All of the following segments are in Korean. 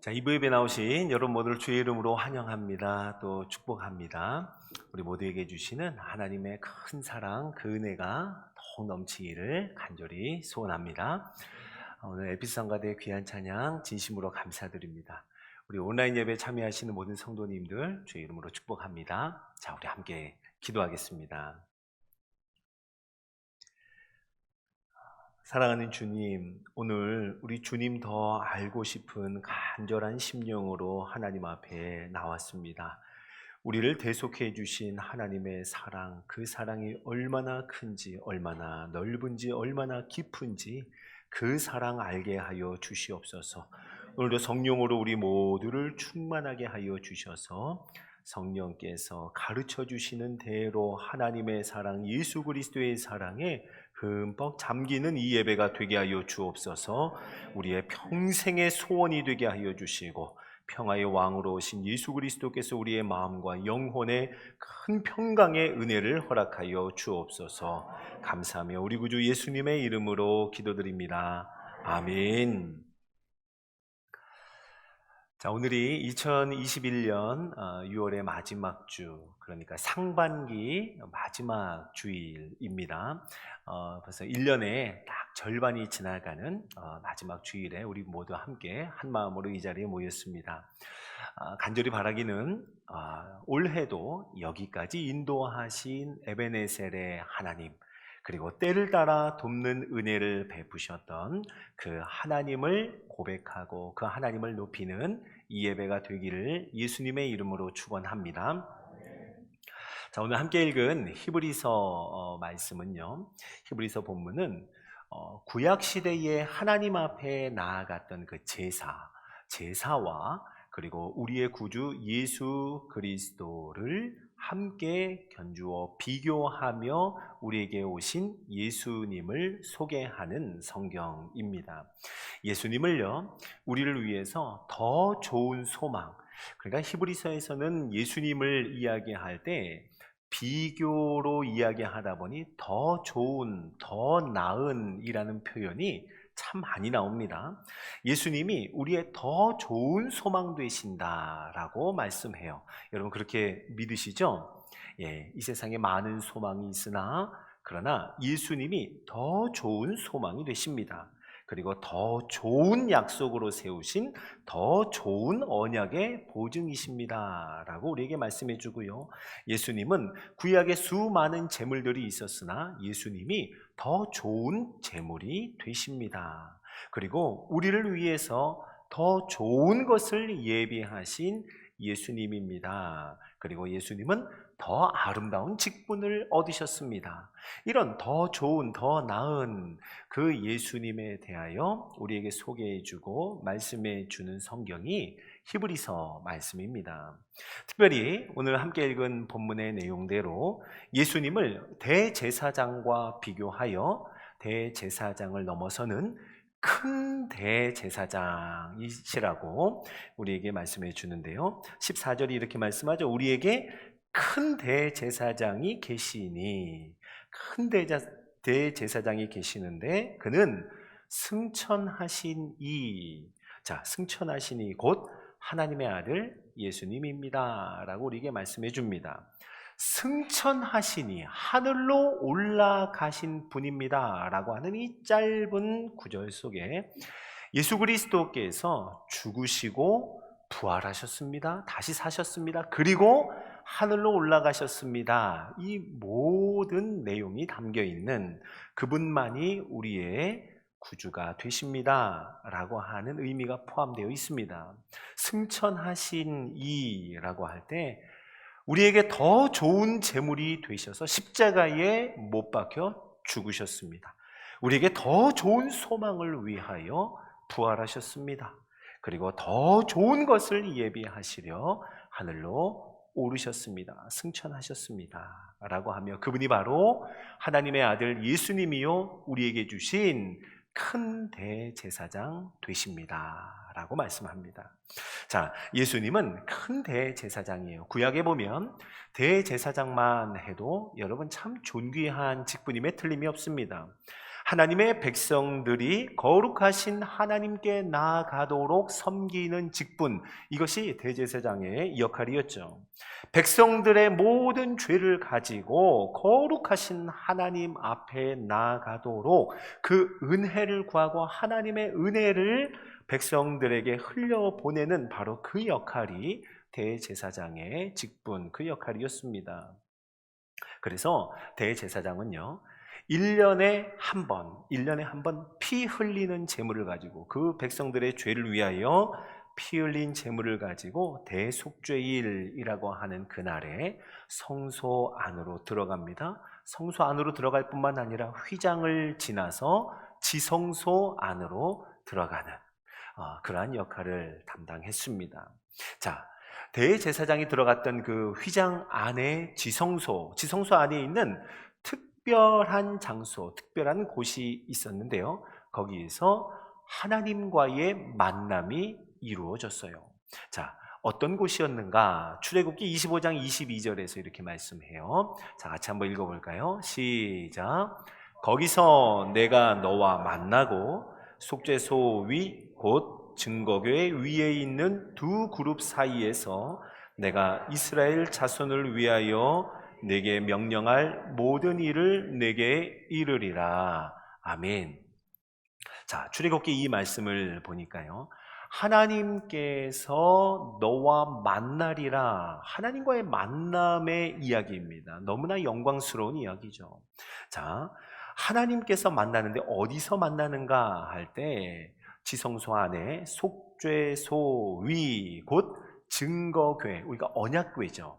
자, 이부 예배 나오신 여러분 모두를 주의 이름으로 환영합니다. 또 축복합니다. 우리 모두에게 주시는 하나님의 큰 사랑, 그 은혜가 더욱 넘치기를 간절히 소원합니다. 오늘 에피스상가대 귀한 찬양 진심으로 감사드립니다. 우리 온라인 예배 참여하시는 모든 성도님들 주의 이름으로 축복합니다. 자, 우리 함께 기도하겠습니다. 사랑하는 주님, 오늘 우리 주님 더 알고 싶은 간절한 심령으로 하나님 앞에 나왔습니다. 우리를 대속해 주신 하나님의 사랑, 그 사랑이 얼마나 큰지, 얼마나 넓은지, 얼마나 깊은지 그 사랑 알게 하여 주시옵소서. 오늘도 성령으로 우리 모두를 충만하게 하여 주셔서 성령께서 가르쳐 주시는 대로 하나님의 사랑, 예수 그리스도의 사랑에 흠뻑 잠기는 이 예배가 되게 하여 주옵소서. 우리의 평생의 소원이 되게 하여 주시고 평화의 왕으로 오신 예수 그리스도께서 우리의 마음과 영혼에 큰 평강의 은혜를 허락하여 주옵소서. 감사하며 우리 구주 예수님의 이름으로 기도드립니다. 아멘. 자, 오늘이 2021년 6월의 마지막 주, 그러니까 상반기 마지막 주일입니다. 벌써 1년의 딱 절반이 지나가는 마지막 주일에 우리 모두 함께 한 마음으로 이 자리에 모였습니다. 간절히 바라기는 올해도 여기까지 인도하신 에베네셀의 하나님, 그리고 때를 따라 돕는 은혜를 베푸셨던 그 하나님을 고백하고 그 하나님을 높이는 이 예배가 되기를 예수님의 이름으로 축원합니다. 자, 오늘 함께 읽은 히브리서 말씀은요, 히브리서 본문은 구약 시대에 하나님 앞에 나아갔던 그 제사와 그리고 우리의 구주 예수 그리스도를 함께 견주어 비교하며 우리에게 오신 예수님을 소개하는 성경입니다. 예수님을요, 우리를 위해서 더 좋은 소망, 그러니까 히브리서에서는 예수님을 이야기할 때 비교로 이야기하다 보니 더 좋은, 더 나은 이라는 표현이 참 많이 나옵니다. 예수님이 우리의 더 좋은 소망 되신다라고 말씀해요. 여러분 그렇게 믿으시죠? 예, 이 세상에 많은 소망이 있으나 그러나 예수님이 더 좋은 소망이 되십니다. 그리고 더 좋은 약속으로 세우신 더 좋은 언약의 보증이십니다 라고 우리에게 말씀해 주고요, 예수님은 구약에 수많은 재물들이 있었으나 예수님이 더 좋은 재물이 되십니다. 그리고 우리를 위해서 더 좋은 것을 예비하신 예수님입니다. 그리고 예수님은 더 아름다운 직분을 얻으셨습니다. 이런 더 좋은, 더 나은 그 예수님에 대하여 우리에게 소개해주고 말씀해주는 성경이 히브리서 말씀입니다. 특별히 오늘 함께 읽은 본문의 내용대로 예수님을 대제사장과 비교하여 대제사장을 넘어서는 큰 대제사장이시라고 우리에게 말씀해 주는데요, 14절이 이렇게 말씀하죠. 우리에게 큰 대제사장이 계시니, 큰 대제사장이 계시는데 그는 승천하신 승천하신 곧 하나님의 아들 예수님입니다 라고 우리에게 말씀해 줍니다. 승천하시니, 하늘로 올라가신 분입니다 라고 하는 이 짧은 구절 속에 예수 그리스도께서 죽으시고 부활하셨습니다. 다시 사셨습니다. 그리고 하늘로 올라가셨습니다. 이 모든 내용이 담겨 있는 그분만이 우리의 구주가 되십니다 라고 하는 의미가 포함되어 있습니다. 승천하신 이라고 할 때 우리에게 더 좋은 재물이 되셔서 십자가에 못 박혀 죽으셨습니다. 우리에게 더 좋은 소망을 위하여 부활하셨습니다. 그리고 더 좋은 것을 예비하시려 하늘로 오르셨습니다. 승천하셨습니다 라고 하며 그분이 바로 하나님의 아들 예수님이요 우리에게 주신 큰 대제사장 되십니다 라고 말씀합니다. 자, 예수님은 큰 대제사장이에요. 구약에 보면 대제사장만 해도 여러분 참 존귀한 직분임에 틀림이 없습니다. 하나님의 백성들이 거룩하신 하나님께 나아가도록 섬기는 직분, 이것이 대제사장의 역할이었죠. 백성들의 모든 죄를 가지고 거룩하신 하나님 앞에 나아가도록 그 은혜를 구하고 하나님의 은혜를 백성들에게 흘려보내는 바로 그 역할이 대제사장의 직분, 그 역할이었습니다. 그래서 대제사장은요, 1년에 한 번 피 흘리는 제물을 가지고, 그 백성들의 죄를 위하여 피 흘린 제물을 가지고 대속죄일이라고 하는 그날에 성소 안으로 들어갑니다. 성소 안으로 들어갈 뿐만 아니라 휘장을 지나서 지성소 안으로 들어가는 그러한 역할을 담당했습니다. 자, 대제사장이 들어갔던 그 휘장 안에 지성소 안에 있는 특별한 장소, 특별한 곳이 있었는데요. 거기에서 하나님과의 만남이 이루어졌어요. 자, 어떤 곳이었는가? 출애굽기 25장 22절에서 이렇게 말씀해요. 자, 같이 한번 읽어볼까요? 시작. 거기서 내가 너와 만나고 속죄소 위 곧 증거궤 위에 있는 두 그룹 사이에서 내가 이스라엘 자손을 위하여 내게 명령할 모든 일을 내게 이르리라. 아멘. 자, 출애굽기 이 말씀을 보니까요, 하나님께서 너와 만나리라, 하나님과의 만남의 이야기입니다. 너무나 영광스러운 이야기죠. 자, 하나님께서 만나는데 어디서 만나는가 할 때 지성소 안에 속죄소 위 곧 증거궤, 우리가 언약궤죠.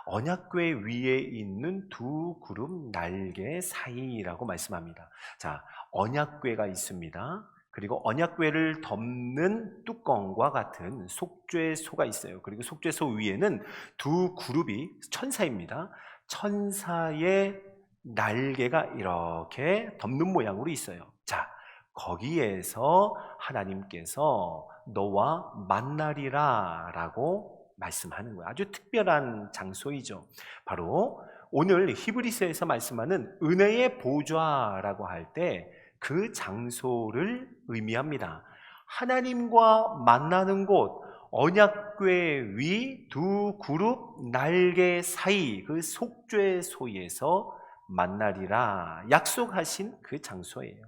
언약궤 위에 있는 두 그룹 날개 사이라고 말씀합니다. 자, 언약궤가 있습니다. 그리고 언약궤를 덮는 뚜껑과 같은 속죄소가 있어요. 그리고 속죄소 위에는 두 그룹이 천사입니다. 천사의 날개가 이렇게 덮는 모양으로 있어요. 자, 거기에서 하나님께서 너와 만나리라 라고 말씀하는 거예요. 아주 특별한 장소이죠. 바로 오늘 히브리서에서 말씀하는 은혜의 보좌라고 할 때 그 장소를 의미합니다. 하나님과 만나는 곳, 언약궤 위 두 그룹 날개 사이 그 속죄소에서 만나리라 약속하신 그 장소예요.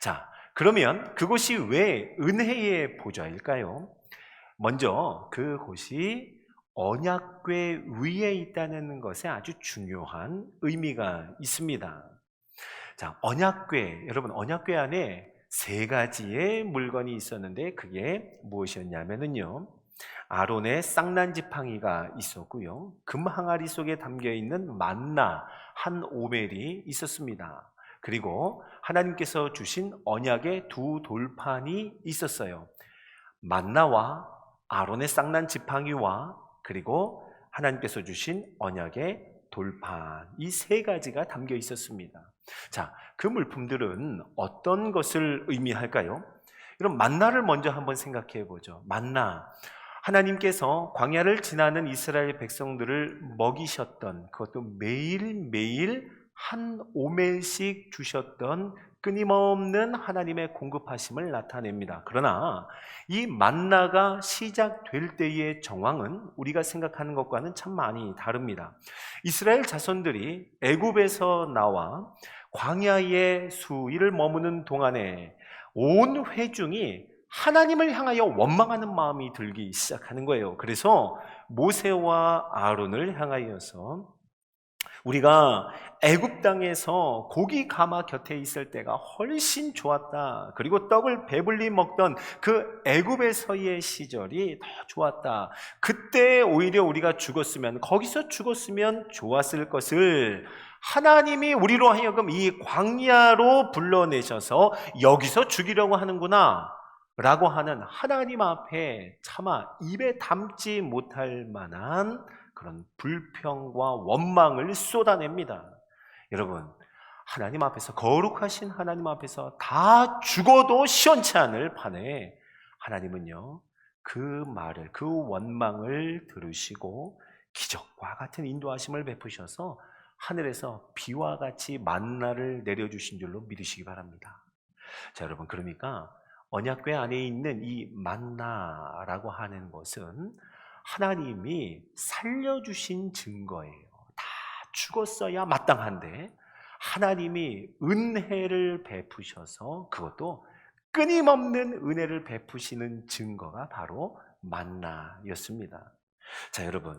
자, 그러면 그곳이 왜 은혜의 보좌일까요? 먼저 그곳이 언약궤 위에 있다는 것에 아주 중요한 의미가 있습니다. 자, 언약궤, 여러분, 언약궤 안에 세 가지의 물건이 있었는데 그게 무엇이었냐면요, 아론의 쌍난 지팡이가 있었고요, 금 항아리 속에 담겨 있는 만나 한 오멜이 있었습니다. 그리고 하나님께서 주신 언약의 두 돌판이 있었어요. 만나와 아론의 쌍난 지팡이와 그리고 하나님께서 주신 언약의 돌판, 이 세 가지가 담겨 있었습니다. 자, 그 물품들은 어떤 것을 의미할까요? 그럼 만나를 먼저 한번 생각해 보죠. 만나, 하나님께서 광야를 지나는 이스라엘 백성들을 먹이셨던, 그것도 매일매일 한 오멜씩 주셨던 끊임없는 하나님의 공급하심을 나타냅니다. 그러나 이 만나가 시작될 때의 정황은 우리가 생각하는 것과는 참 많이 다릅니다. 이스라엘 자손들이 애굽에서 나와 광야의 수일을 머무는 동안에 온 회중이 하나님을 향하여 원망하는 마음이 들기 시작하는 거예요. 그래서 모세와 아론을 향하여서 우리가 애굽 땅에서 고기 가마 곁에 있을 때가 훨씬 좋았다. 그리고 떡을 배불리 먹던 그 애굽에서의 시절이 더 좋았다. 그때 오히려 우리가 죽었으면, 거기서 죽었으면 좋았을 것을 하나님이 우리로 하여금 이 광야로 불러내셔서 여기서 죽이려고 하는구나 라고 하는 하나님 앞에 차마 입에 담지 못할 만한 그런 불평과 원망을 쏟아냅니다. 여러분, 하나님 앞에서, 거룩하신 하나님 앞에서 다 죽어도 시원치 않을 판에 하나님은요, 그 말을, 그 원망을 들으시고 기적과 같은 인도하심을 베푸셔서 하늘에서 비와 같이 만나를 내려주신 줄로 믿으시기 바랍니다. 자, 여러분, 그러니까 언약궤 안에 있는 이 만나라고 하는 것은 하나님이 살려주신 증거예요. 다 죽었어야 마땅한데 하나님이 은혜를 베푸셔서, 그것도 끊임없는 은혜를 베푸시는 증거가 바로 만나였습니다. 자, 여러분,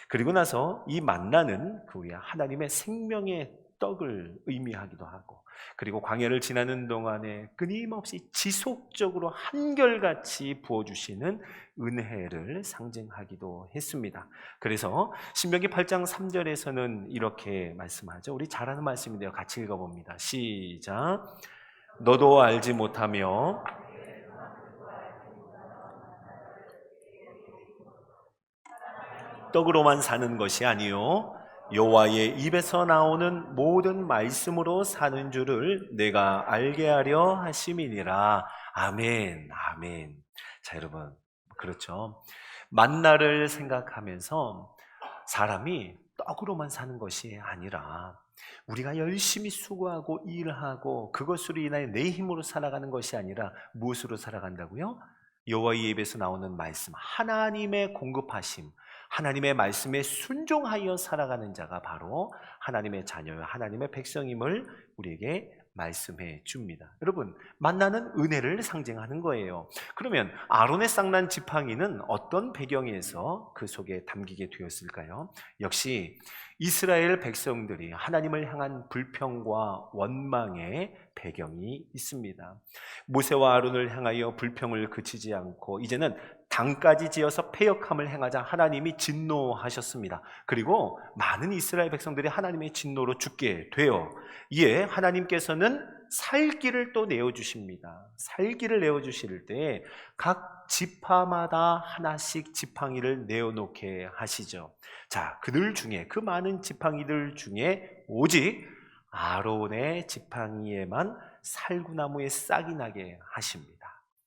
그리고 나서 이 만나는 그 후에 하나님의 생명의 떡을 의미하기도 하고, 그리고 광야를 지나는 동안에 끊임없이 지속적으로 한결같이 부어주시는 은혜를 상징하기도 했습니다. 그래서 신명기 8장 3절에서는 이렇게 말씀하죠. 우리 잘 아는 말씀인데요, 같이 읽어봅니다. 시작. 너도 알지 못하며 떡으로만 사는 것이 아니요 여호와의 입에서 나오는 모든 말씀으로 사는 줄을 내가 알게 하려 하심이니라. 아멘, 아멘. 자, 여러분, 그렇죠. 만나를 생각하면서 사람이 떡으로만 사는 것이 아니라 우리가 열심히 수고하고 일하고 그것으로 인하여 내 힘으로 살아가는 것이 아니라 무엇으로 살아간다고요? 여호와의 입에서 나오는 말씀, 하나님의 공급하심, 하나님의 말씀에 순종하여 살아가는 자가 바로 하나님의 자녀요, 하나님의 백성임을 우리에게 말씀해 줍니다. 여러분, 만나는 은혜를 상징하는 거예요. 그러면 아론의 쌍난 지팡이는 어떤 배경에서 그 속에 담기게 되었을까요? 역시 이스라엘 백성들이 하나님을 향한 불평과 원망의 배경이 있습니다. 모세와 아론을 향하여 불평을 그치지 않고 이제는 당까지 지어서 패역함을 행하자 하나님이 진노하셨습니다. 그리고 많은 이스라엘 백성들이 하나님의 진노로 죽게 되어 이에 하나님께서는 살길을 또 내어주십니다. 살길을 내어주실 때 각 지파마다 하나씩 지팡이를 내어놓게 하시죠. 자, 그들 중에, 그 많은 지팡이들 중에 오직 아론의 지팡이에만 살구나무에 싹이 나게 하십니다.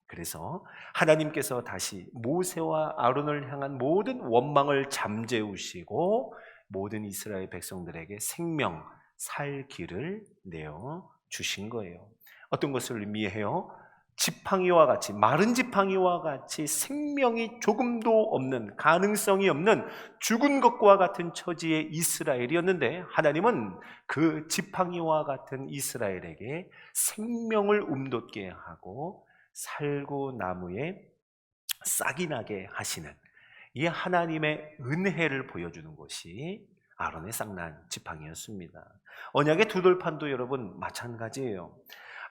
그래서 하나님께서 다시 모세와 아론을 향한 모든 원망을 잠재우시고 모든 이스라엘 백성들에게 생명, 살 길을 내어 주신 거예요. 어떤 것을 의미해요? 지팡이와 같이, 마른 지팡이와 같이 생명이 조금도 없는, 가능성이 없는 죽은 것과 같은 처지의 이스라엘이었는데 하나님은 그 지팡이와 같은 이스라엘에게 생명을 움돋게 하고 살구나무에 싹이 나게 하시는 이 하나님의 은혜를 보여주는 것이 아론의 쌍난 지팡이였습니다. 언약의 두 돌판도 여러분 마찬가지예요.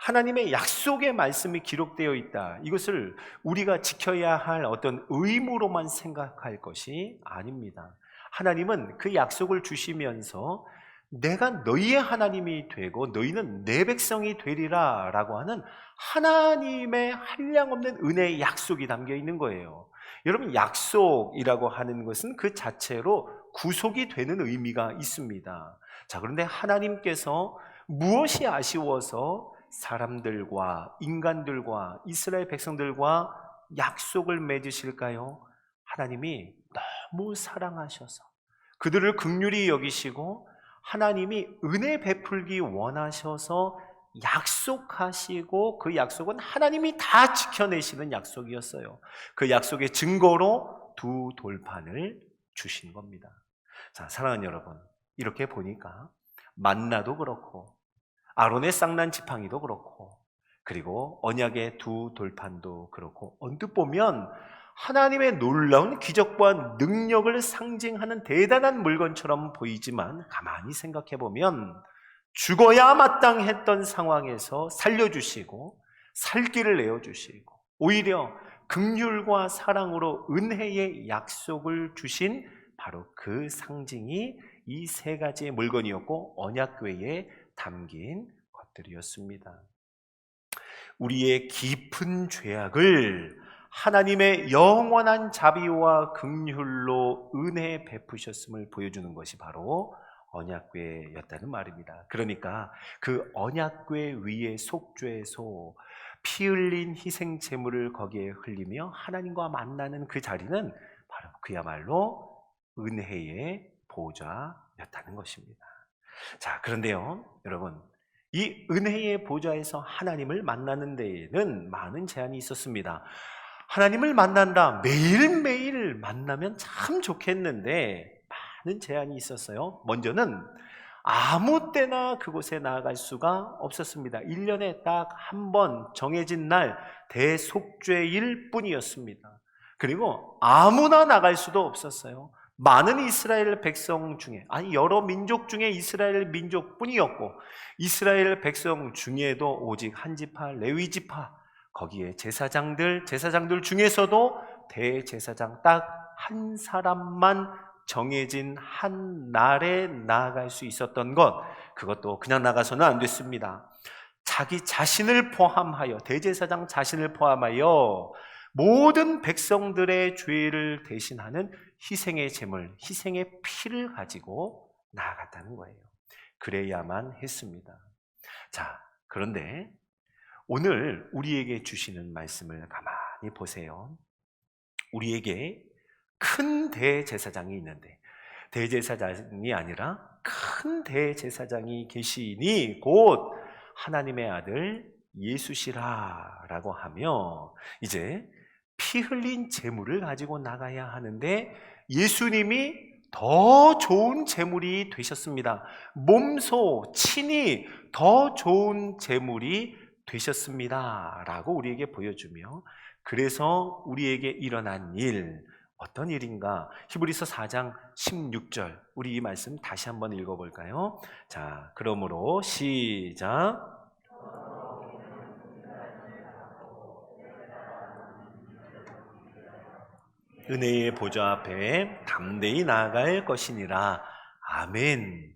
하나님의 약속의 말씀이 기록되어 있다. 이것을 우리가 지켜야 할 어떤 의무로만 생각할 것이 아닙니다. 하나님은 그 약속을 주시면서 내가 너희의 하나님이 되고 너희는 내 백성이 되리라 라고 하는 하나님의 한량없는 은혜의 약속이 담겨 있는 거예요. 여러분, 약속이라고 하는 것은 그 자체로 구속이 되는 의미가 있습니다. 자, 그런데 하나님께서 무엇이 아쉬워서 사람들과 인간들과 이스라엘 백성들과 약속을 맺으실까요? 하나님이 너무 사랑하셔서 그들을 긍휼히 여기시고 하나님이 은혜 베풀기 원하셔서 약속하시고 그 약속은 하나님이 다 지켜내시는 약속이었어요. 그 약속의 증거로 두 돌판을 주신 겁니다. 자, 사랑하는 여러분, 이렇게 보니까 만나도 그렇고 아론의 쌍난 지팡이도 그렇고 그리고 언약의 두 돌판도 그렇고 언뜻 보면 하나님의 놀라운 기적과 능력을 상징하는 대단한 물건처럼 보이지만 가만히 생각해 보면 죽어야 마땅했던 상황에서 살려주시고 살 길을 내어주시고 오히려 긍휼과 사랑으로 은혜의 약속을 주신 바로 그 상징이 이 세 가지의 물건이었고 언약궤에 담긴 것들이었습니다. 우리의 깊은 죄악을 하나님의 영원한 자비와 긍휼로 은혜 베푸셨음을 보여주는 것이 바로 언약궤였다는 말입니다. 그러니까 그 언약궤 위에 속죄소, 피 흘린 희생 제물을 거기에 흘리며 하나님과 만나는 그 자리는 바로 그야말로 은혜의 보좌였다는 것입니다. 자, 그런데요, 여러분, 이 은혜의 보좌에서 하나님을 만나는 데에는 많은 제한이 있었습니다. 하나님을 만난다, 매일매일 만나면 참 좋겠는데 많은 제한이 있었어요. 먼저는 아무 때나 그곳에 나아갈 수가 없었습니다. 1년에 딱 한 번 정해진 날 대속죄일 뿐이었습니다. 그리고 아무나 나갈 수도 없었어요. 많은 이스라엘 백성 중에, 아니 여러 민족 중에 이스라엘 민족뿐이었고, 이스라엘 백성 중에도 오직 한 지파, 레위 지파, 거기에 제사장들 중에서도 대제사장 딱 한 사람만 정해진 한 날에 나아갈 수 있었던 것, 그것도 그냥 나가서는 안 됐습니다. 자기 자신을 포함하여, 대제사장 자신을 포함하여 모든 백성들의 죄를 대신하는 희생의 제물, 희생의 피를 가지고 나아갔다는 거예요. 그래야만 했습니다. 자, 그런데 오늘 우리에게 주시는 말씀을 가만히 보세요. 우리에게 큰 대제사장이 있는데, 대제사장이 아니라 큰 대제사장이 계시니 곧 하나님의 아들 예수시라라고 하며, 이제 피 흘린 제물을 가지고 나가야 하는데 예수님이 더 좋은 제물이 되셨습니다. 몸소 친히 더 좋은 제물이 되셨습니다 라고 우리에게 보여주며, 그래서 우리에게 일어난 일, 어떤 일인가? 히브리서 4장 16절, 우리 이 말씀 다시 한번 읽어볼까요? 자, 그러므로 시작. 은혜의 보좌 앞에 담대히 나아갈 것이니라. 아멘.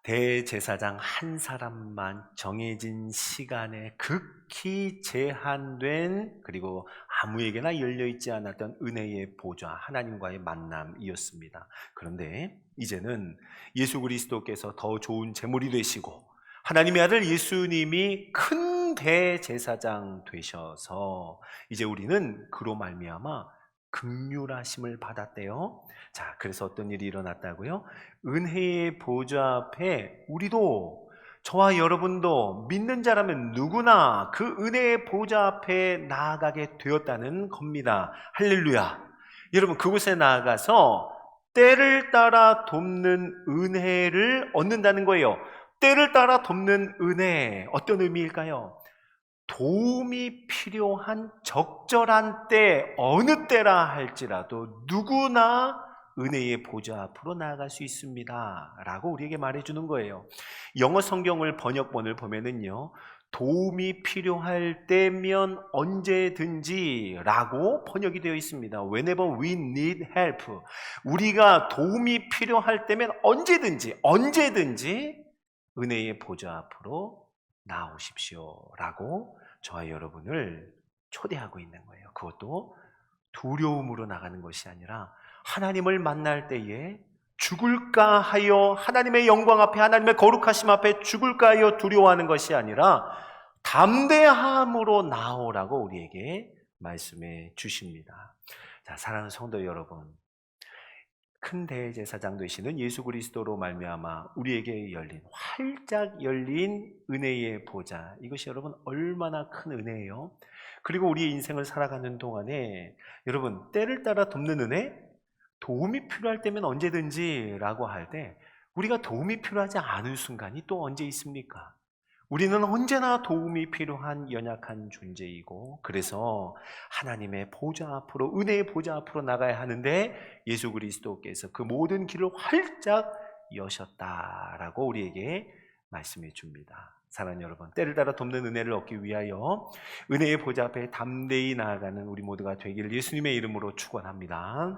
대제사장 한 사람만 정해진 시간에 극히 제한된, 그리고 아무에게나 열려있지 않았던 은혜의 보좌, 하나님과의 만남이었습니다. 그런데 이제는 예수 그리스도께서 더 좋은 제물이 되시고 하나님의 아들 예수님이 큰 대제사장 되셔서 이제 우리는 그로 말미암아 긍휼하심을 받았대요. 자, 그래서 어떤 일이 일어났다고요? 은혜의 보좌 앞에 우리도, 저와 여러분도 믿는 자라면 누구나 그 은혜의 보좌 앞에 나아가게 되었다는 겁니다. 할렐루야. 여러분, 그곳에 나아가서 때를 따라 돕는 은혜를 얻는다는 거예요. 때를 따라 돕는 은혜, 어떤 의미일까요? 도움이 필요한 적절한 때, 어느 때라 할지라도 누구나 은혜의 보좌 앞으로 나아갈 수 있습니다 라고 우리에게 말해주는 거예요. 영어 성경을 번역본을 보면은요, 도움이 필요할 때면 언제든지 라고 번역이 되어 있습니다. Whenever we need help, 우리가 도움이 필요할 때면 언제든지 은혜의 보좌 앞으로 나오십시오 라고 저와 여러분을 초대하고 있는 거예요. 그것도 두려움으로 나가는 것이 아니라, 하나님을 만날 때에 죽을까 하여, 하나님의 영광 앞에, 하나님의 거룩하심 앞에 죽을까 하여 두려워하는 것이 아니라 담대함으로 나오라고 우리에게 말씀해 주십니다. 자, 사랑하는 성도 여러분, 큰 대제사장 되시는 예수 그리스도로 말미암아 우리에게 활짝 열린 은혜의 보좌, 이것이 여러분 얼마나 큰 은혜예요. 그리고 우리의 인생을 살아가는 동안에 여러분, 때를 따라 돕는 은혜, 도움이 필요할 때면 언제든지 라고 할 때, 우리가 도움이 필요하지 않은 순간이 또 언제 있습니까? 우리는 언제나 도움이 필요한 연약한 존재이고, 그래서 하나님의 보좌 앞으로, 은혜의 보좌 앞으로 나가야 하는데 예수 그리스도께서 그 모든 길을 활짝 여셨다라고 우리에게 말씀해 줍니다. 사랑하는 여러분, 때를 따라 돕는 은혜를 얻기 위하여 은혜의 보좌 앞에 담대히 나아가는 우리 모두가 되기를 예수님의 이름으로 축원합니다.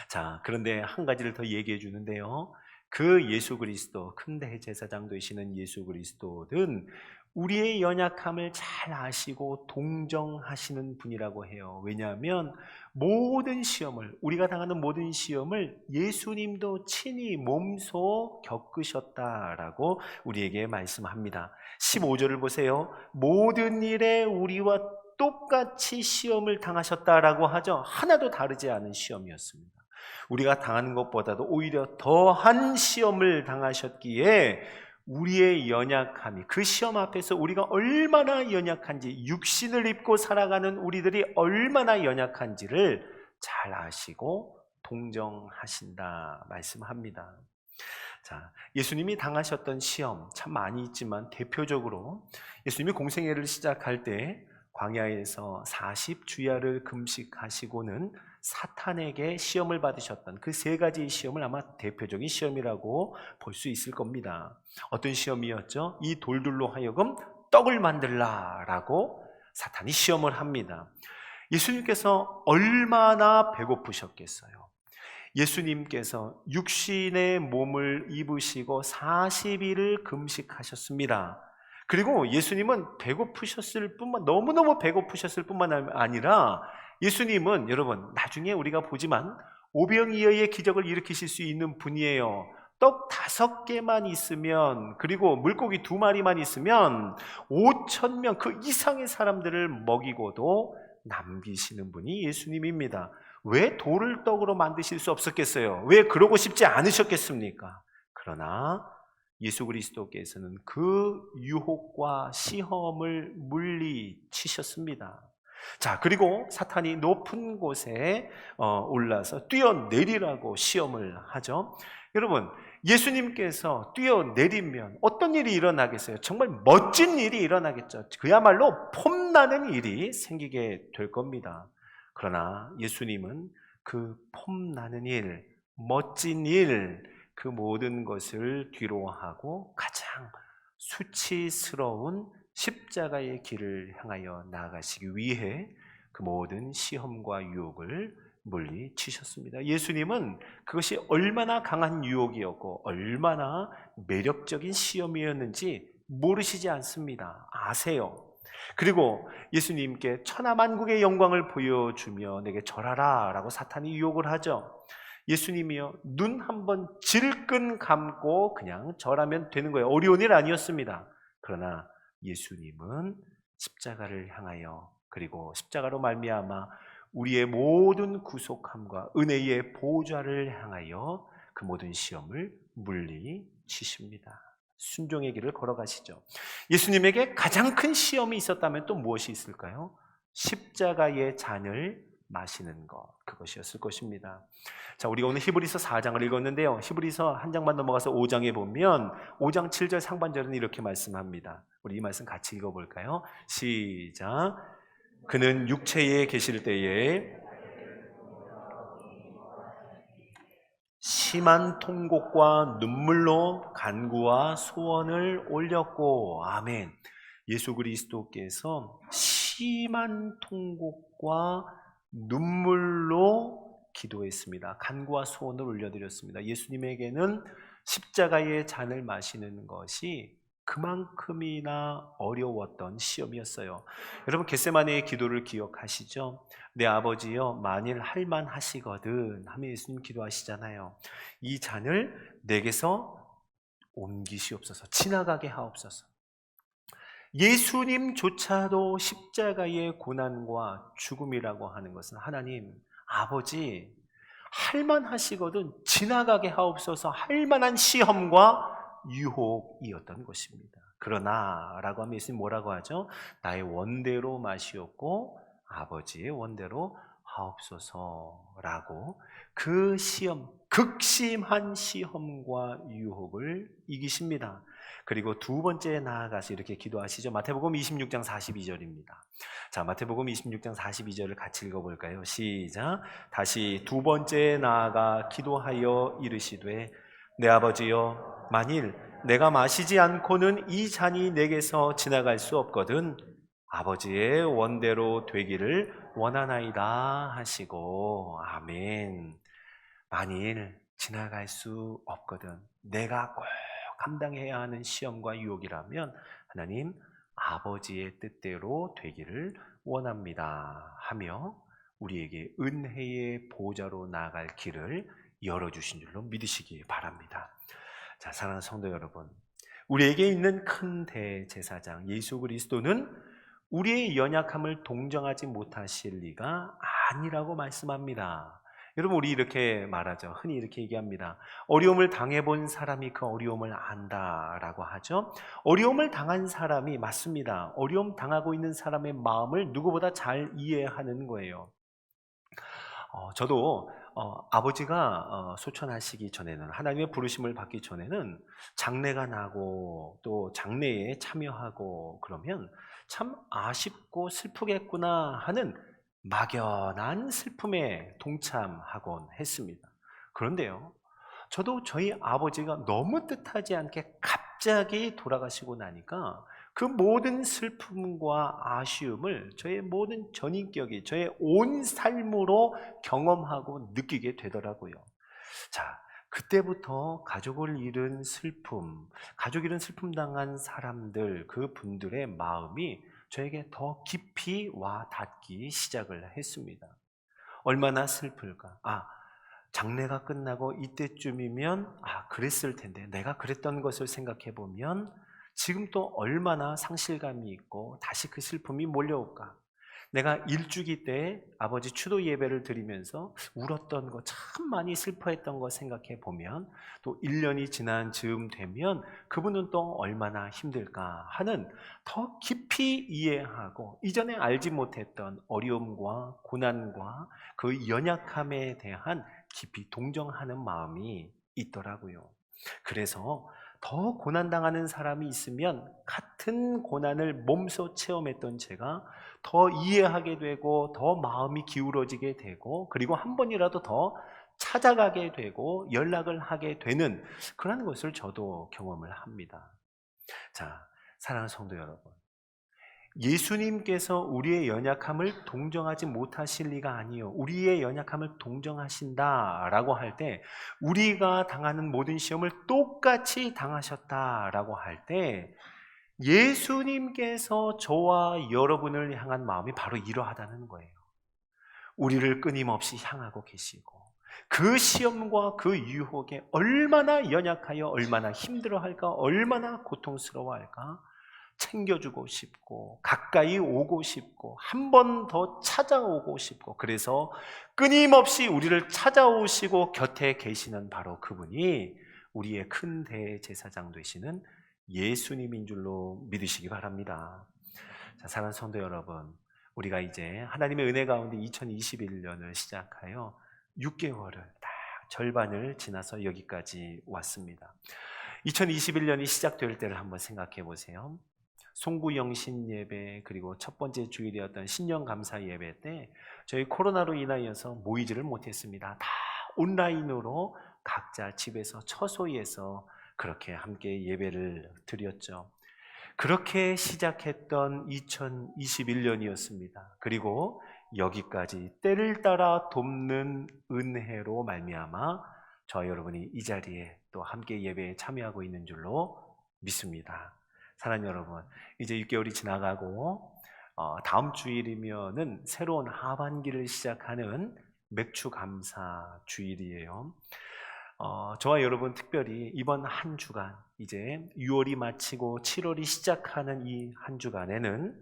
자, 그런데 한 가지를 더 얘기해 주는데요, 그 예수 그리스도, 큰 대제사장 되시는 예수 그리스도는 우리의 연약함을 잘 아시고 동정하시는 분이라고 해요. 왜냐하면 모든 시험을, 우리가 당하는 모든 시험을 예수님도 친히 몸소 겪으셨다라고 우리에게 말씀합니다. 15절을 보세요. 모든 일에 우리와 똑같이 시험을 당하셨다라고 하죠. 하나도 다르지 않은 시험이었습니다. 우리가 당하는 것보다도 오히려 더한 시험을 당하셨기에 우리의 연약함이, 그 시험 앞에서 우리가 얼마나 연약한지, 육신을 입고 살아가는 우리들이 얼마나 연약한지를 잘 아시고 동정하신다 말씀합니다. 자, 예수님이 당하셨던 시험 참 많이 있지만 대표적으로 예수님이 공생애를 시작할 때 광야에서 40주야를 금식하시고는 사탄에게 시험을 받으셨던 그 세 가지 시험을 아마 대표적인 시험이라고 볼 수 있을 겁니다. 어떤 시험이었죠? 이 돌들로 하여금 떡을 만들라라고 사탄이 시험을 합니다. 예수님께서 얼마나 배고프셨겠어요? 예수님께서 육신의 몸을 입으시고 40일을 금식하셨습니다. 그리고 예수님은 배고프셨을 뿐만, 너무너무 배고프셨을 뿐만 아니라 예수님은 여러분 나중에 우리가 보지만 오병이어의 기적을 일으키실 수 있는 분이에요. 떡 5개만 있으면, 그리고 물고기 2마리만 있으면 5,000명 그 이상의 사람들을 먹이고도 남기시는 분이 예수님입니다. 왜 돌을 떡으로 만드실 수 없었겠어요? 왜 그러고 싶지 않으셨겠습니까? 그러나 예수 그리스도께서는 그 유혹과 시험을 물리치셨습니다. 자, 그리고 사탄이 높은 곳에 올라서 뛰어내리라고 시험을 하죠. 여러분, 예수님께서 뛰어내리면 어떤 일이 일어나겠어요? 정말 멋진 일이 일어나겠죠. 그야말로 폼나는 일이 생기게 될 겁니다. 그러나 예수님은 그 폼나는 일, 멋진 일, 그 모든 것을 뒤로하고 가장 수치스러운 십자가의 길을 향하여 나아가시기 위해 그 모든 시험과 유혹을 물리치셨습니다. 예수님은 그것이 얼마나 강한 유혹이었고 얼마나 매력적인 시험이었는지 모르시지 않습니다. 아세요. 그리고 예수님께 천하만국의 영광을 보여주며 내게 절하라 라고 사탄이 유혹을 하죠. 예수님이요, 눈 한번 질끈 감고 그냥 절하면 되는 거예요. 어려운 일 아니었습니다. 그러나 예수님은 십자가를 향하여, 그리고 십자가로 말미암아 우리의 모든 구속함과 은혜의 보좌를 향하여 그 모든 시험을 물리치십니다. 순종의 길을 걸어가시죠. 예수님에게 가장 큰 시험이 있었다면 또 무엇이 있을까요? 십자가의 잔을 마시는 것, 그것이었을 것입니다. 자, 우리가 오늘 히브리서 4장을 읽었는데요, 히브리서 한 장만 넘어가서 5장에 보면 5장 7절 상반절은 이렇게 말씀합니다. 우리 이 말씀 같이 읽어볼까요? 시작. 그는 육체에 계실 때에 심한 통곡과 눈물로 간구와 소원을 올렸고, 아멘. 예수 그리스도께서 심한 통곡과 눈물로 기도했습니다. 간구와 소원을 올려드렸습니다. 예수님에게는 십자가의 잔을 마시는 것이 그만큼이나 어려웠던 시험이었어요. 여러분, 겟세마네의 기도를 기억하시죠? 내 아버지여, 만일 할만하시거든 하며 예수님 기도하시잖아요. 이 잔을 내게서 옮기시옵소서, 지나가게 하옵소서. 예수님조차도 십자가의 고난과 죽음이라고 하는 것은 하나님 아버지 할만하시거든 지나가게 하옵소서, 할만한 시험과 유혹이었던 것입니다. 그러나 라고 하면 예수님 뭐라고 하죠? 나의 원대로 마시옵고 아버지의 원대로 하옵소서라고 그 시험, 극심한 시험과 유혹을 이기십니다. 그리고 두 번째 나아가서 이렇게 기도하시죠. 마태복음 26장 42절입니다. 자, 마태복음 26장 42절을 같이 읽어볼까요? 시작. 다시 두 번째 나아가 기도하여 이르시되 내 아버지여, 만일 내가 마시지 않고는 이 잔이 내게서 지나갈 수 없거든 아버지의 원대로 되기를 원하나이다 하시고, 아멘. 만일 지나갈 수 없거든, 내가 꼭 감당해야 하는 시험과 유혹이라면 하나님 아버지의 뜻대로 되기를 원합니다 하며 우리에게 은혜의 보좌로 나아갈 길을 열어주신 줄로 믿으시기 바랍니다. 자, 사랑하는 성도 여러분, 우리에게 있는 큰 대제사장 예수 그리스도는 우리의 연약함을 동정하지 못하실 리가 아니라고 말씀합니다. 여러분, 우리 이렇게 말하죠. 흔히 이렇게 얘기합니다. 어려움을 당해본 사람이 그 어려움을 안다라고 하죠. 어려움을 당한 사람이, 맞습니다, 어려움 당하고 있는 사람의 마음을 누구보다 잘 이해하는 거예요. 저도 아버지가 소천하시기 전에는, 하나님의 부르심을 받기 전에는 장례가 나고 또 장례에 참여하고 그러면 참 아쉽고 슬프겠구나 하는 막연한 슬픔에 동참하곤 했습니다. 그런데요, 저도 저희 아버지가 너무 뜻하지 않게 갑자기 돌아가시고 나니까 그 모든 슬픔과 아쉬움을 저의 모든 전인격이, 저의 온 삶으로 경험하고 느끼게 되더라고요. 자, 그때부터 가족을 잃은 슬픔, 가족 잃은 슬픔 당한 사람들, 그 분들의 마음이 저에게 더 깊이 와 닿기 시작을 했습니다. 얼마나 슬플까? 장례가 끝나고 이때쯤이면 그랬을 텐데, 내가 그랬던 것을 생각해 보면 지금 또 얼마나 상실감이 있고 다시 그 슬픔이 몰려올까? 내가 일주기 때 아버지 추도 예배를 드리면서 울었던 거, 참 많이 슬퍼했던 거 생각해 보면 또 1년이 지난 즈음 되면 그분은 또 얼마나 힘들까 하는, 더 깊이 이해하고 이전에 알지 못했던 어려움과 고난과 그 연약함에 대한 깊이 동정하는 마음이 있더라고요. 그래서 더 고난당하는 사람이 있으면 같은 고난을 몸소 체험했던 제가 더 이해하게 되고 더 마음이 기울어지게 되고, 그리고 한 번이라도 더 찾아가게 되고 연락을 하게 되는 그런 것을 저도 경험을 합니다. 자, 사랑하는 성도 여러분, 예수님께서 우리의 연약함을 동정하지 못하실 리가 아니요, 우리의 연약함을 동정하신다라고 할 때, 우리가 당하는 모든 시험을 똑같이 당하셨다라고 할 때, 예수님께서 저와 여러분을 향한 마음이 바로 이러하다는 거예요. 우리를 끊임없이 향하고 계시고 그 시험과 그 유혹에 얼마나 연약하여 얼마나 힘들어할까, 얼마나 고통스러워할까 챙겨주고 싶고 가까이 오고 싶고 한 번 더 찾아오고 싶고, 그래서 끊임없이 우리를 찾아오시고 곁에 계시는 바로 그분이 우리의 큰 대제사장 되시는 예수님인 줄로 믿으시기 바랍니다. 자, 사랑하는 성도 여러분, 우리가 이제 하나님의 은혜 가운데 2021년을 시작하여 6개월을 딱 절반을 지나서 여기까지 왔습니다. 2021년이 시작될 때를 한번 생각해 보세요. 송구영신 예배, 그리고 첫 번째 주일이었던 신년 감사 예배 때 저희 코로나로 인하여서 모이지를 못했습니다. 다 온라인으로 각자 집에서 처소에서 그렇게 함께 예배를 드렸죠. 그렇게 시작했던 2021년이었습니다. 그리고 여기까지 때를 따라 돕는 은혜로 말미암아 저와 여러분이 이 자리에 또 함께 예배에 참여하고 있는 줄로 믿습니다. 사랑하는 여러분, 이제 6개월이 지나가고 다음 주일이면은 새로운 하반기를 시작하는 맥주 감사 주일이에요. 저와 여러분 특별히 이번 한 주간, 이제 6월이 마치고 7월이 시작하는 이 한 주간에는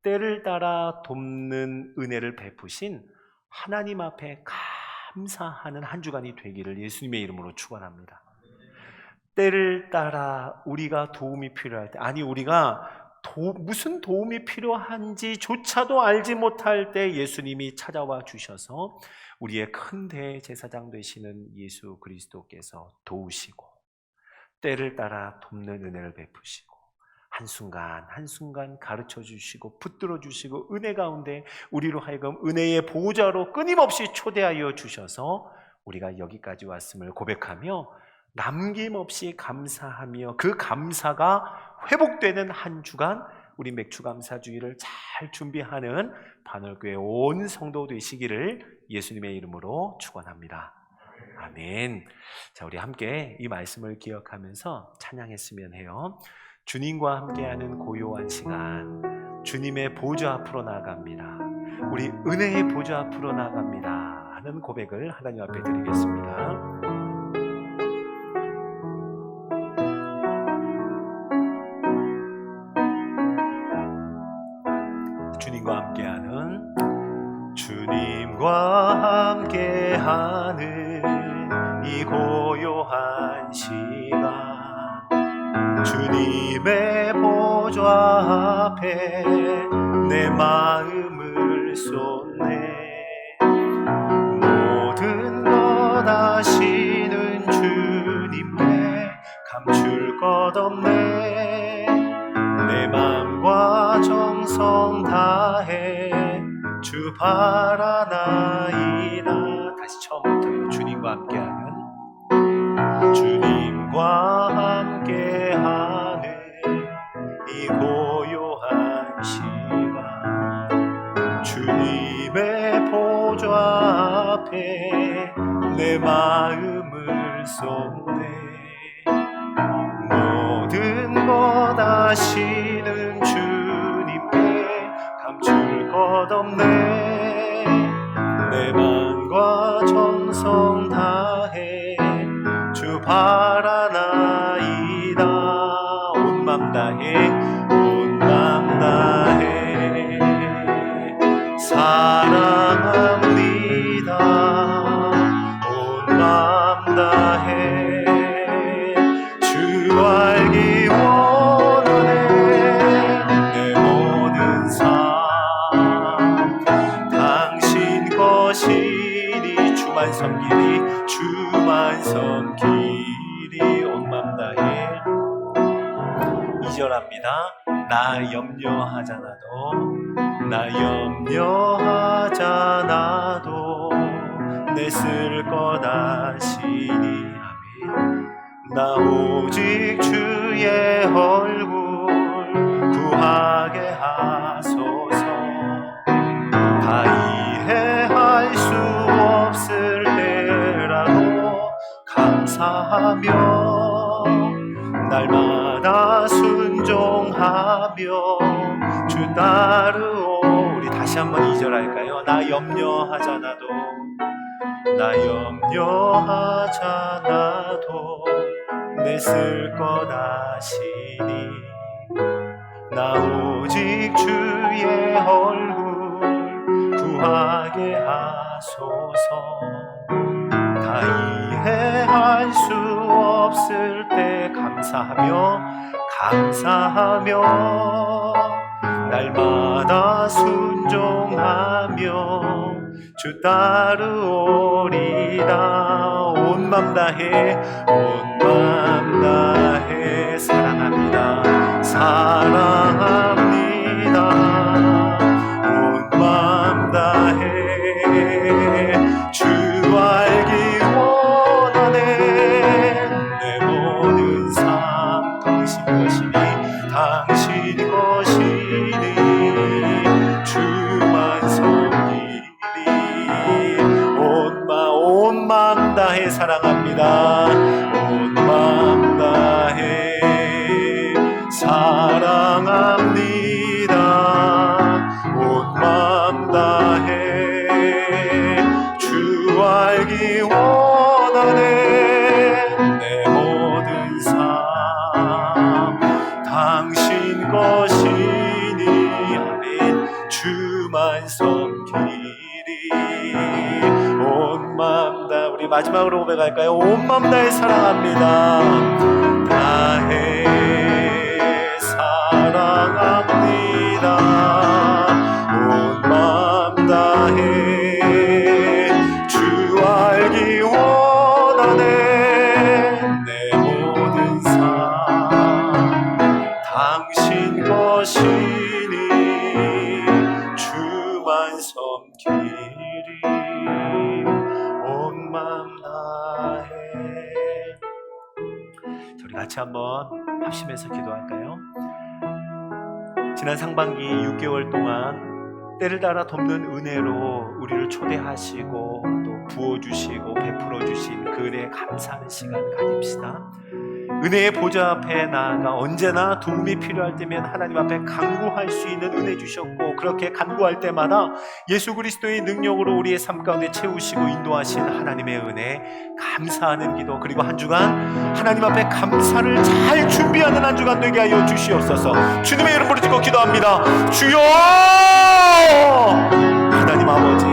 때를 따라 돕는 은혜를 베푸신 하나님 앞에 감사하는 한 주간이 되기를 예수님의 이름으로 축원합니다. 때를 따라 우리가 도움이 필요할 때, 아니 우리가 무슨 도움이 필요한지조차도 알지 못할 때 예수님이 찾아와 주셔서 우리의 큰 대제사장 되시는 예수 그리스도께서 도우시고 때를 따라 돕는 은혜를 베푸시고 한순간 한순간 가르쳐 주시고 붙들어 주시고 은혜 가운데 우리로 하여금 은혜의 보호자로 끊임없이 초대하여 주셔서 우리가 여기까지 왔음을 고백하며 남김없이 감사하며 그 감사가 회복되는 한 주간, 우리 맥주감사주의를 잘 준비하는 반월교회 온 성도 되시기를 예수님의 이름으로 축원합니다. 아멘. 자, 우리 함께 이 말씀을 기억하면서 찬양했으면 해요. 주님과 함께하는 고요한 시간, 주님의 보좌 앞으로 나아갑니다. 우리 은혜의 보좌 앞으로 나아갑니다 하는 고백을 하나님 앞에 드리겠습니다. 주님과 함께하는, 주님과 마음과 함께하는 이 고요한 시간, 주님의 보좌 앞에 내 마음을 쏟네. 모든 것 아시는 주님께 감출 것 없네. 내 마음과 정성 다해 주 바라나이다. 다시 처음부터요. 주님과 함께하는, 주님과 함께하는 이 고요한 시간, 주님의 보좌 앞에 내 마음을 쏟네. 모든 것 아시는 주님께 감출 것 없네. 내 마음과 정성 다해 주 바라나이다. 온 맘 다해, 온 맘 다해 사랑합니다. 온 맘 다해 주 알기 원하네. 내 모든 삶 당신 것이니 주만 섬기리, 주만 섬기리. 온 맘 다해. 2절합니다. 나 염려하잖아도, 나 염려하잖아도 내 쓸 것 아시니. 아멘. 나 오직 주의 얼굴 구하게 하소서. 다 이해할 수 없을 때라도 감사하며 날마다 순종하며 주 따르오. 우리 다시 한번 2절 할까요? 나 염려하잖아도, 나 염려하잖아도 내 쓸 것 아시니. 나 오직 주의 얼굴 구하게 하소서. 다 이해할 수 없을 때 감사하며 날마다 순종하며 주 따르오리다. 온 맘 다해, 온 맘 다해 사랑합니다. 사랑합니다. 온 맘 다해 주 알기 원하네. 내 모든 삶 당신 것이니, 당신 것이니 주만 섬기리. 온 맘 다해 사랑합니다. 온 맘 다해 사랑합니다. 온 맘 다해 주 알기 원하네. 내 모든 삶 당신 것이니. 아멘. 주만 섬기리. 온 맘 다. 우리 마지막으로 고백할까요? 온 맘 다해 사랑합니다. 다해 사랑합니다. 온 맘 다해 주 알기 원하네. 내 모든 삶 당신 것이니 주만 섬기리. 온 맘 다해. 우리 같이 한번 합심해서 기도할까요? 지난 상반기 6개월 동안 때를 따라 돕는 은혜로 우리를 초대하시고 또 부어주시고 베풀어주신 그 은혜에 감사하는 시간 가집시다. 은혜의 보좌 앞에 나아가 언제나 도움이 필요할 때면 하나님 앞에 간구할 수 있는 은혜 주셨고, 그렇게 간구할 때마다 예수 그리스도의 능력으로 우리의 삶 가운데 채우시고 인도하신 하나님의 은혜 감사하는 기도, 그리고 한 주간 하나님 앞에 감사를 잘 준비하는 한 주간 되게 하여 주시옵소서. 주님의 이름 부르짖고 기도합니다. 주여! 하나님 아버지,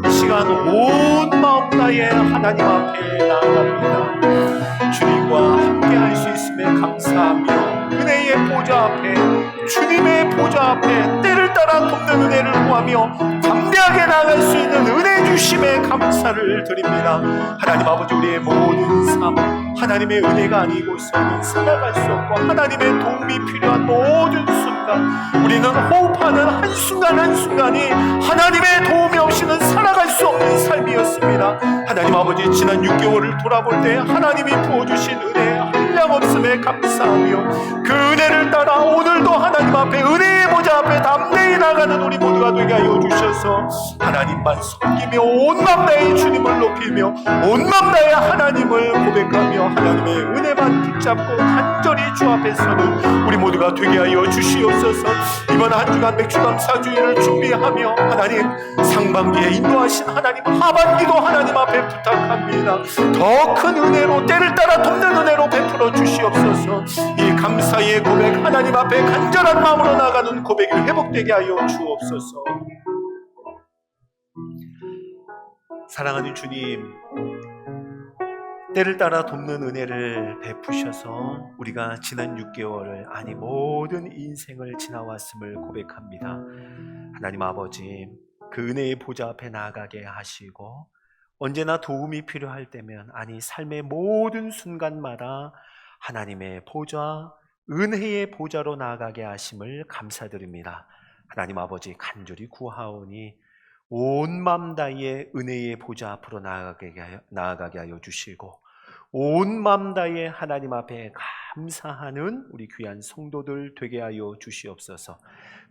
이 시간 주간 온 마음 다해 하나님 앞에 나아갑니다. 주님과 함께 할 수 있음에 감사하며 은혜의 보좌 앞에, 주님의 보좌 앞에 때를 따라 돕는 은혜를 구하며 담대하게 나아갈 수 있는 은혜 주심에 감사를 드립니다. 하나님 아버지, 우리의 모든 삶 하나님의 은혜가 아니고서는 살아갈 수 없고, 하나님의 도움이 필요한 모든 순간, 우리는 호흡하는 한순간 한순간이 하나님의 도움이 없이는 살아갈 수 없는 삶이었습니다. 하나님 아버지, 지난 6개월을 돌아볼 때 하나님이 부어주신 은혜 한량없음에 감사하며 그 은혜를 따라 오늘도 하나님 앞에, 은혜의 보좌 앞에 담대히 나가는 우리 모두가 되게 하여 주셔서 하나님만 섬기며 온맘 다해 주님을 높이며 온맘 다해 하나님을 고백하며 하나님의 은혜만 붙잡고 간절히 주 앞에 서는 우리 모두가 되게 하여 주시옵소서. 이번 한 주간 맥주감사주일을 준비하며 하나님 상반기에 인도하신 하나님, 하반기도 하나님 앞에 부탁합니다. 더 큰 은혜로, 때를 따라 돕는 은혜로 베풀어 주시옵소서. 이 감사의 고백 하나님 앞에 간절한 마음으로 나가는 고백이 회복되게 하여 주옵소서. 사랑하는 주님, 때를 따라 돕는 은혜를 베푸셔서 우리가 지난 6개월을, 아니 모든 인생을 지나왔음을 고백합니다. 하나님 아버지, 그 은혜의 보좌 앞에 나아가게 하시고 언제나 도움이 필요할 때면, 아니 삶의 모든 순간마다 하나님의 보좌, 은혜의 보좌로 나아가게 하심을 감사드립니다. 하나님 아버지, 간절히 구하오니 온 맘 다해 은혜의 보좌 앞으로 나아가게 하여 주시고, 온 맘 다해 하나님 앞에 감사하는 우리 귀한 성도들 되게 하여 주시옵소서.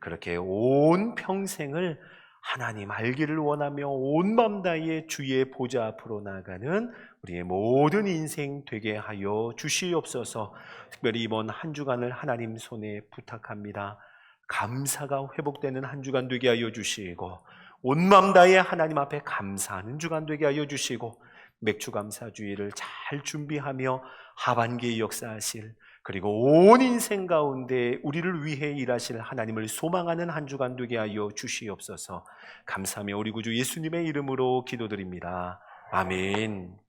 그렇게 온 평생을 하나님 알기를 원하며 온 맘 다해 주의 보좌 앞으로 나아가는 우리의 모든 인생 되게 하여 주시옵소서. 특별히 이번 한 주간을 하나님 손에 부탁합니다. 감사가 회복되는 한 주간 되게 하여 주시고, 온 맘 다해 하나님 앞에 감사하는 주간 되게 하여 주시고, 맥주감사주의를 잘 준비하며 하반기에 역사하실, 그리고 온 인생 가운데 우리를 위해 일하실 하나님을 소망하는 한 주간 되게 하여 주시옵소서. 감사하며 우리 구주 예수님의 이름으로 기도드립니다. 아멘.